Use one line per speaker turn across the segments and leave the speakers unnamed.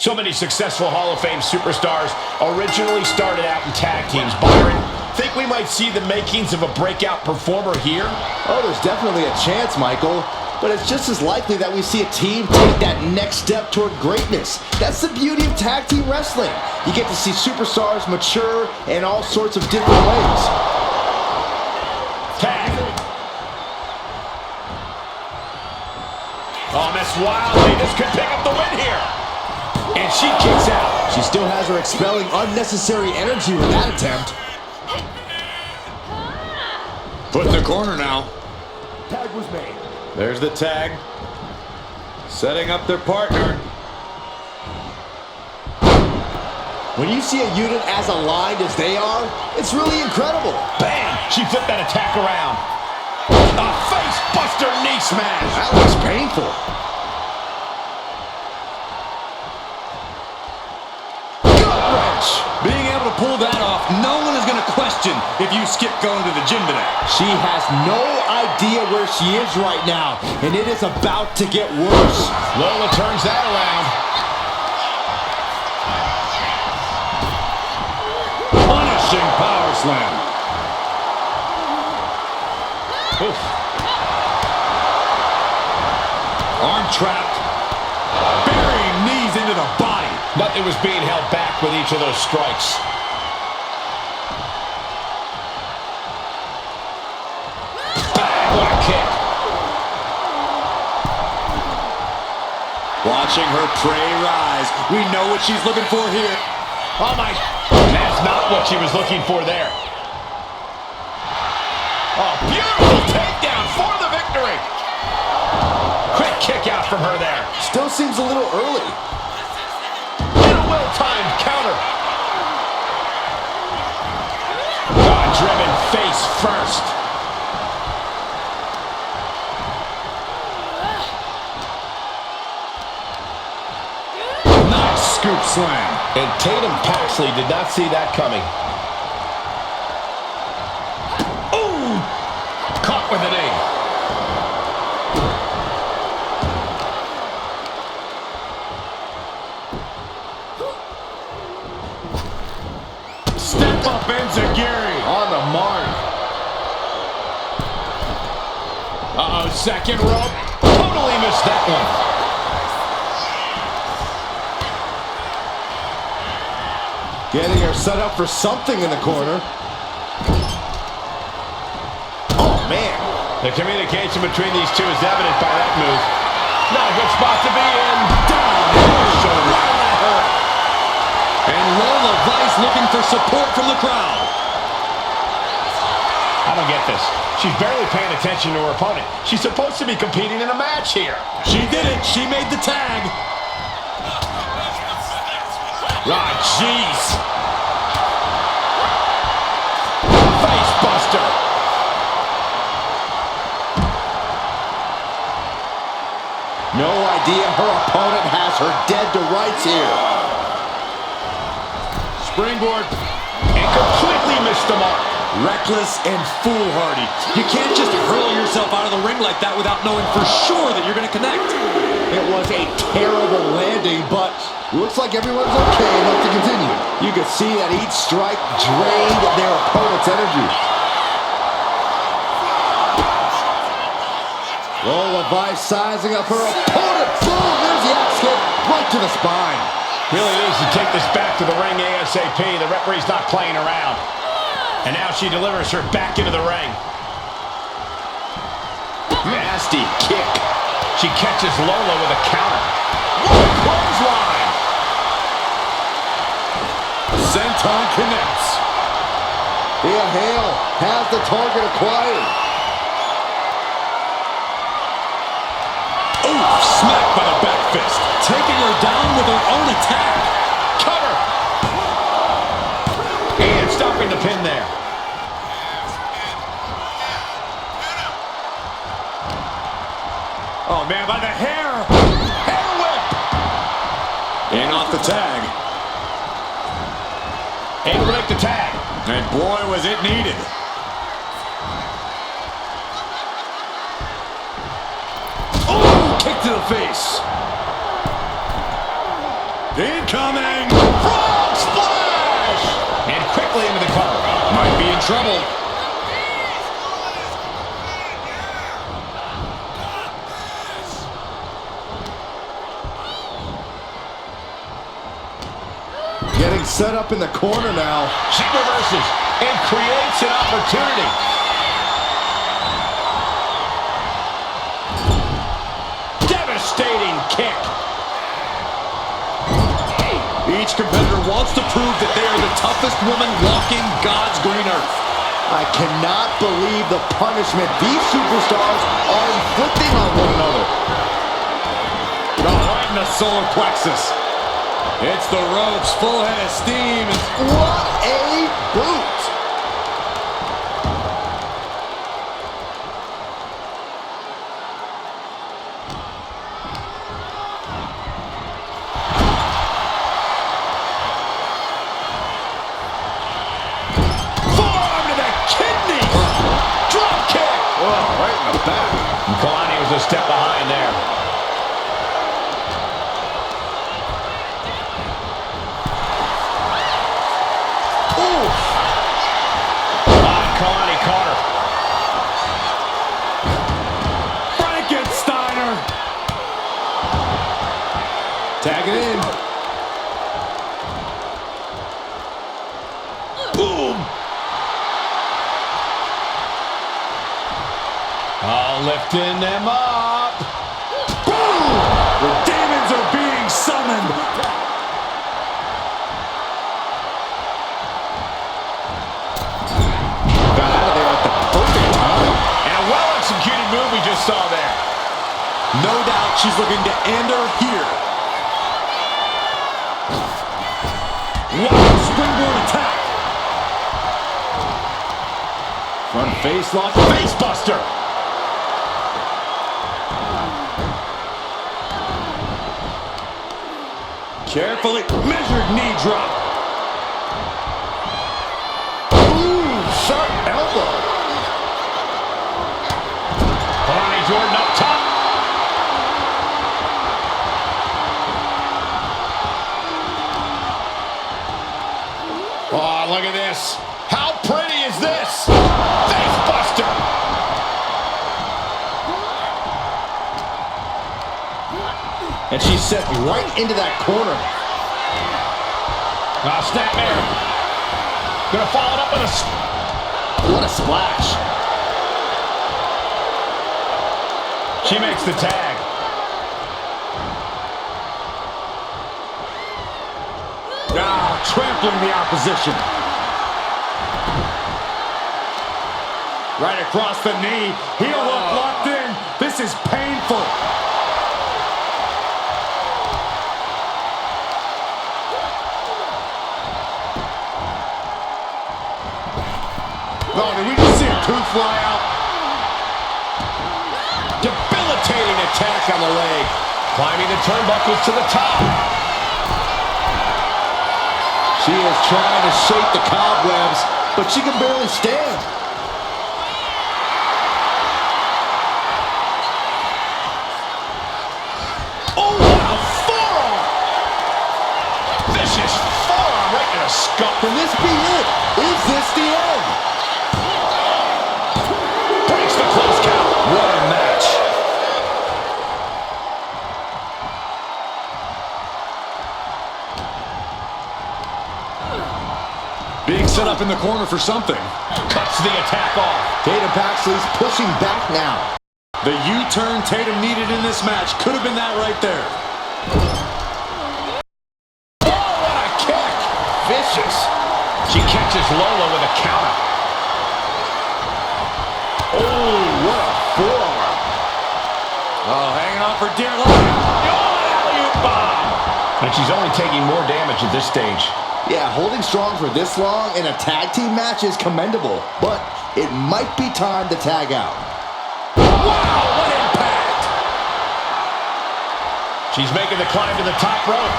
So many successful Hall of Fame superstars originally started out in tag teams. Byron, think we might see the makings of a breakout performer here?
Oh, there's definitely a chance, Michael. But it's just as likely that we see a team take that next step toward greatness. That's the beauty of tag team wrestling. You get to see superstars mature in all sorts of different ways.
Tag. Oh, Miss Wildly, this could pick up the win here. And she kicks out.
She still has her expelling unnecessary energy with that attempt.
Put in the corner now.
Tag was made.
There's the tag. Setting up their partner.
When you see a unit as aligned as they are, it's really incredible.
Bang! She flipped that attack around. A face buster knee smash.
That looks painful.
Being able to pull that off, no one is going to question if you skip going to the gym today.
She has no idea where she is right now, and it is about to get worse.
Lola turns that around.
Punishing power slam.
Oof.
Arm trapped. Burying knees into the body.
Nothing was being held back with each of those strikes. Bang, what a kick.
Watching her prey rise. We know what she's looking for here.
Oh my, that's not what she was looking for there. Oh, beautiful takedown for the victory. Quick kick out from her there.
Still seems a little early.
Well-timed counter. Driven face first.
Nice scoop slam.
And Tatum Paxley did not see that coming. Ooh! Caught with an knee.
Step up enziguri.
On the mark. Uh-oh, second rope. Totally missed that one.
Getting her set up for something in the corner. Oh, man.
The communication between these two is evident by that move. Not a good spot to be in. Down. Shoulder.
And Lola Vice looking for support from the crowd.
I don't get this. She's barely paying attention to her opponent. She's supposed to be competing in a match here.
She did it. She made the tag.
Ah, jeez. Face buster.
No idea her opponent has her dead to rights here.
Springboard.
And completely missed the mark.
Reckless and foolhardy. You can't just hurl yourself out of the ring like that without knowing for sure that you're going to connect.
It was a terrible landing, but looks like everyone's okay enough to continue. You could see that each strike drained their opponent's energy. Lola Vice sizing up her opponent. Boom, there's the axe kick right to the spine.
Really needs to take this back to the ring ASAP. The referee's not playing around. And now she delivers her back into the ring. Nasty kick. She catches Lola with a counter. What a clothesline!
Senton connects.
Thea Hail has the target acquired.
Ooh, smacked by the back fist. Taking her down with her own attack.
Cover! And stopping the pin there.
Oh, man, by the hair. Hair whip. And off the tag.
Able to make the tag.
And boy, was it needed.
Ooh, kick to the face.
Incoming!
Frog splash! And quickly into the cover.
Might be in trouble.
Getting set up in the corner now.
She reverses and creates an opportunity. Devastating kick.
Each competitor wants to prove that they are the toughest woman walking God's green earth.
I cannot believe the punishment these superstars are inflicting on one another.
Oh, right in the solar plexus. It's the ropes, full head of steam.
What a boot!
Forearm to the kidney. Drop kick.
Oh, right in the back.
And Kelani was a step behind there. Kelani caught her.
Frankensteiner.
Tag it in.
Boom. Oh, lifting them up.
Boom! The demons are being summoned.
Got out of there at the perfect time.
And a well-executed move we just saw there.
No doubt she's looking to end her here. Wow, springboard attack.
Front face lock.
Face buster.
Carefully measured knee drop.
Ooh, sharp elbow.
Kelani Jordan up top. Oh, look at this. How pretty is this? Face buster.
And she's set right into that corner.
Snapmare. Gonna follow it up with a...
What a splash.
She makes the tag.
Trampling the opposition. Right across the knee. Heel hook locked in. This is painful. Oh, did we just see a tooth fly out?
Debilitating attack on the leg. Climbing the turnbuckles to the top.
She is trying to shake the cobwebs, but she can barely stand.
Oh, what a forearm! Vicious forearm right in the skull.
Can this be it? Is this the end?
Breaks the close count. What a match.
Being set up in the corner for something.
Cuts the attack off.
Tatum Paxley's pushing back now.
The U-turn Tatum needed in this match could have been that right there.
Oh, what a kick. Vicious. She catches Lola with a counter.
Oh, what a forearm.
Oh, hanging on for dear life.
Oh, alley-oop bomb. And she's only taking more damage at this stage.
Yeah, holding strong for this long in a tag team match is commendable, but it might be time to tag out.
Wow, what impact! She's making the climb to the top rope.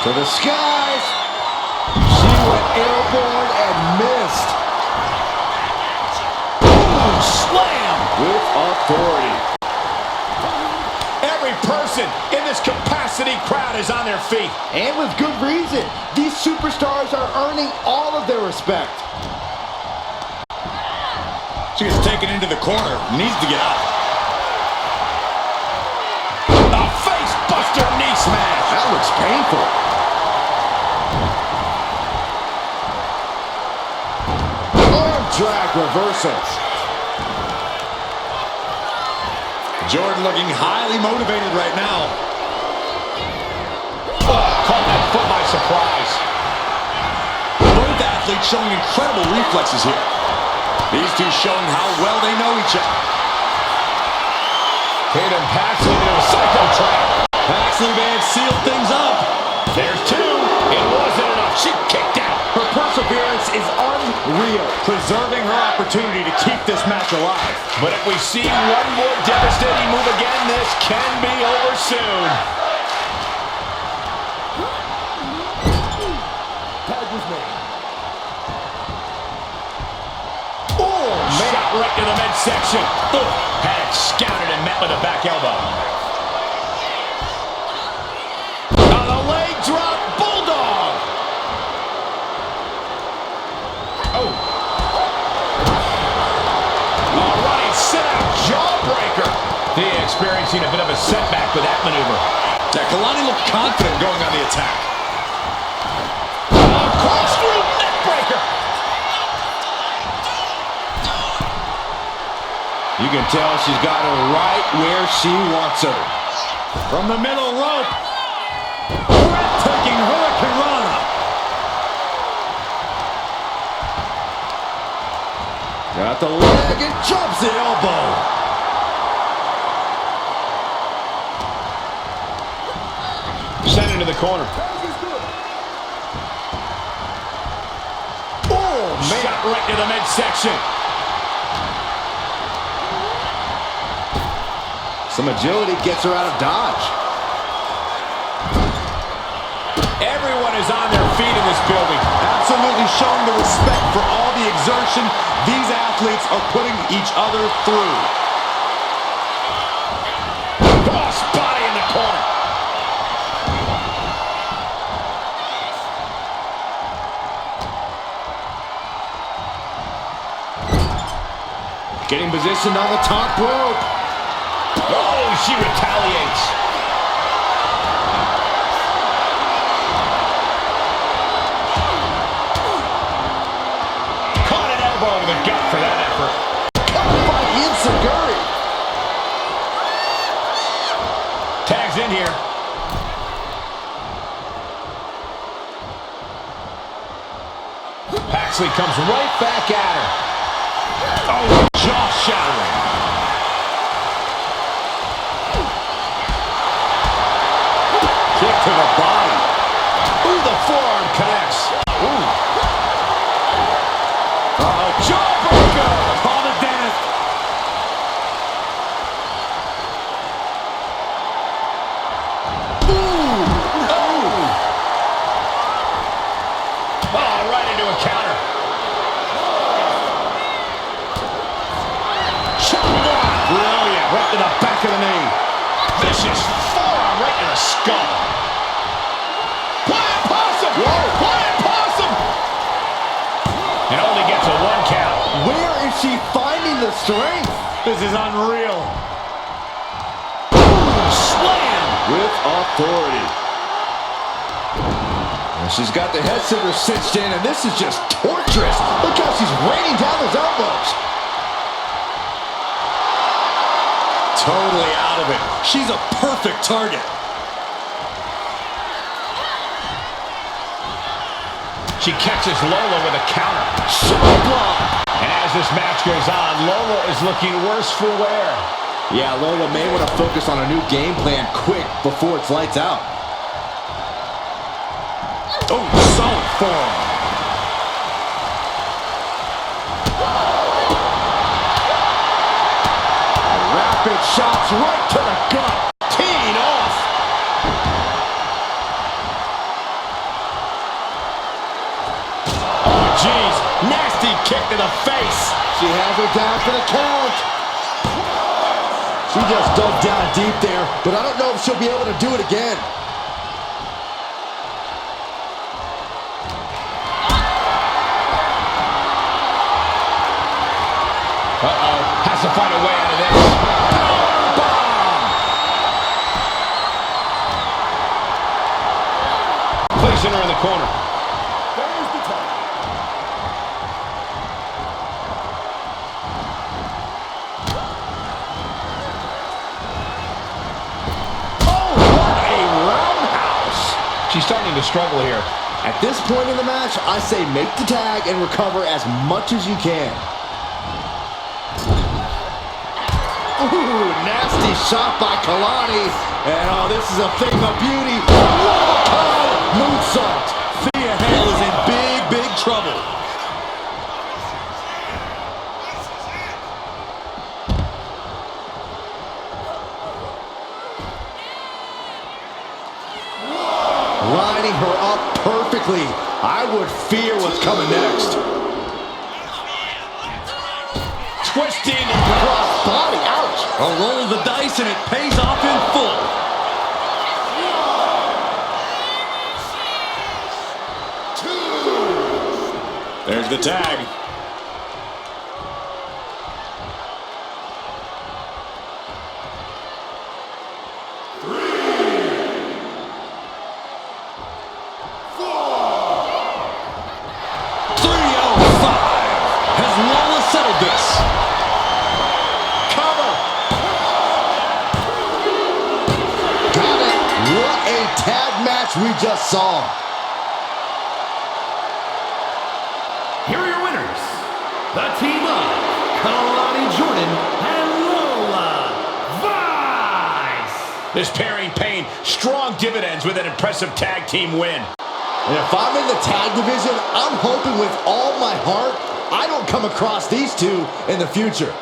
To the skies. She went airborne and missed.
Boom, slam!
With authority.
Every person in this capacity crowd is on their feet.
And with good reason. These superstars are earning all of their respect.
She gets taken into the corner. Needs to get out.
A face buster knee smash.
That looks painful. Arm drag reversal.
Jordan looking highly motivated right now.
Caught that foot by surprise.
Both athletes showing incredible reflexes here. These two showing how well they know each other.
Tatum Paxley into a psycho trap.
Paxley may have sealed things up.
There's two. It wasn't enough. She kicked out.
Her perseverance is unreal.
Preserving her opportunity to keep this match alive.
But if we see one more devastating move again, this can be over soon.
Tag was made.
Oh, shot right to the midsection. Had it scouted and met with a back elbow. On the leg drop, bulldog. Oh. All right, sit-out jawbreaker. Thea experiencing a bit of a setback with that maneuver.
Yeah, Kelani looked confident going on the attack.
Corkscrew neckbreaker.
You can tell she's got her right where she wants her.
From the middle rope. Breathtaking Hurricane Rana.
Got the leg and jumps the elbow.
Sent into the corner. Oh, man. Shot right to the midsection.
Some agility gets her out of dodge.
Everyone is on their feet in this building.
Absolutely showing the respect for all the exertion these athletes are putting each other through.
Cross body in the corner.
Getting positioned on the top rope.
Oh, she retaliates. Caught an elbow to the gut for that effort.
Caught by Insaguri.
Tags in here. Paxley comes right back at her. Oh, jaw shattering.
Kick to the body.
Ooh, the forearm connects. Ooh. Jawbreaker.
Call the dentist.
Ooh. Oh. Oh, right into a counter. Chop block. Brilliant. Right to the back of the knee. Vicious forearm right to the skull. Flying possum. Whoa. Flying possum. And only gets a 1 count.
Where is she finding the strength?
This is unreal.
Slam.
With authority. And she's got the head scissors cinched in, and this is just torturous. Look how she's raining down those elbows.
Totally out of it. She's a perfect target.
She catches Lola with a counter.
Shot block.
And as this match goes on, Lola is looking worse for wear.
Yeah, Lola may want to focus on a new game plan quick before it's lights out.
Oh, solid forearm.
Rapid shots right to the gut.
Teeing off. Oh, jeez. Nasty kick to the face.
She has her down for the count. She just dug down deep there, but I don't know if she'll be able to do it again.
Uh-oh, has to find a way out of this. Powerbomb! Placing her in the corner.
There's the tag.
Oh, what a roundhouse! She's starting to struggle here.
At this point in the match, I say make the tag and recover as much as you can. Ooh, nasty shot by Kelani. And oh, this is a thing of beauty. Oh, moonsault.
Thea Hail is in big, big trouble.
Lining her up perfectly. I would fear what's coming next.
Twisting
Cross body, ouch.
A roll of the dice and it pays off in full. There's the tag.
We just saw.
Here are your winners, the team of Kelani Jordan and Lola Vice.
This pairing paying strong dividends with an impressive tag team win.
And if I'm in the tag division, I'm hoping with all my heart I don't come across these two in the future.